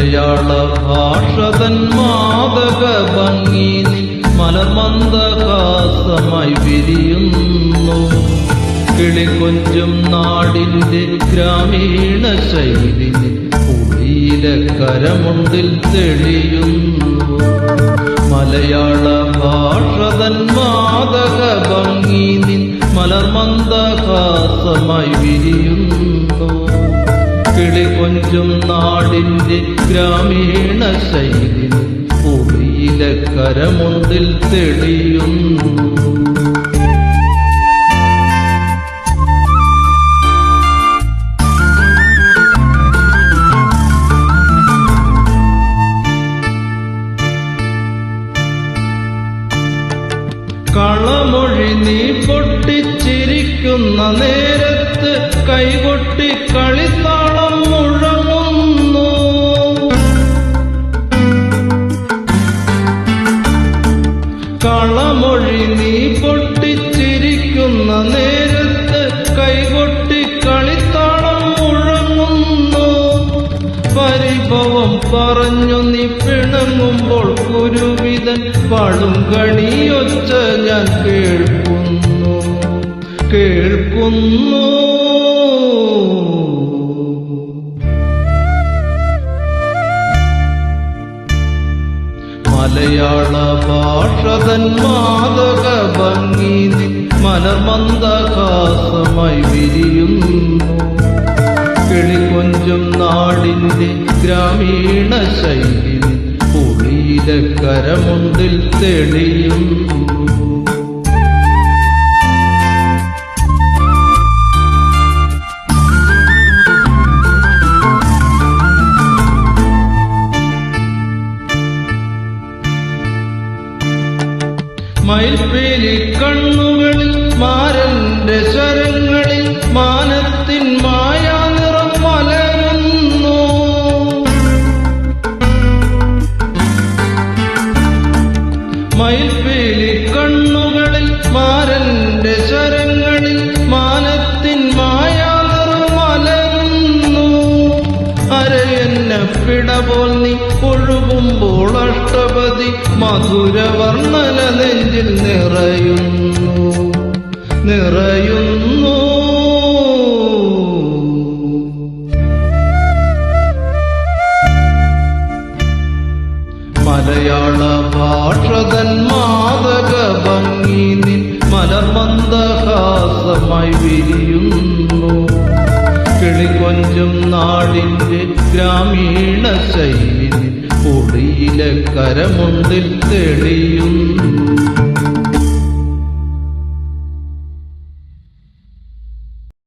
മലയാള ഭാഷ തൻ മാദക ഭംഗി നിൻ മലർമന്ദഹാസമായി വിരിയുന്നു. കിളികൊഞ്ചും നാടിന്റെ ഗ്രാമീണ ശൈലി പുളിയിലെ കരമുണ്ടിൽ തെളിയുന്നു. മലയാള ഭാഷ തൻ മാദക ഭംഗി നിൻ മലർമന്ദഹാസമായി വിരിയുന്നു. കിളികൊഞ്ചും നാടിന്റെ ഗ്രാമീണ ശൈലി പുളിയിലെ കരമുണ്ടിൽ തെളിയുന്നു. കളമൊഴി നീ പൊട്ടിച്ചിരിക്കുന്ന നേരത്ത് കൈകൊട്ടി കളിത്താളം മുഴങ്ങുന്നു. കളമൊഴി നീ പൊട്ടിച്ചിരിക്കുന്ന നേരത്ത് കൈകൊട്ടി കളിത്താളം മുഴങ്ങുന്നു. പരിഭവം പറഞ്ഞു നീ പിണങ്ങുമ്പോൾ കുരുവിതൻ പളുങ്കണിയൊച്ച ഞാൻ കേൾക്കുന്നു. മലയാള ഭാഷ തൻ മാദക ഭംഗി നിൻ മലർമന്ദഹാസമായി വിരിയുന്നു. കിളികൊഞ്ചും നാടിന്റെ ഗ്രാമീണ ശൈലി പുളിയിലെ കരമുണ്ടിൽ തെളിയുന്നു. മയിൽപ്പീലി കണ്ണുകളിൽ മാരന്റെ ശരങ്ങളിൽ മാനത്തിൻ മായാനിറം മലരുന്നു. മയിൽപ്പീലി കണ്ണുകളിൽ മാരന്റെ ശരങ്ങളിൽ മാനത്തിൻ മായാനിറം മലരുന്നു. അരയെന്ന പിടപോൽ നീ ഒഴുകുമ്പോൾ അഷ്ടപതി മധുരവർണ്ണന നെഞ്ചിൽ നിറയുന്നു. മലയാള ഭാഷ തൻ മാദക ഭംഗി നിൻ മലർമന്ദഹാസമായി വിരിയുന്നു. കിളികൊഞ്ചും നാടിന്റെ ഗ്രാമീണ ശൈലി പുളിയിലെ കരമുണ്ടിൽ തെളിയുന്നു.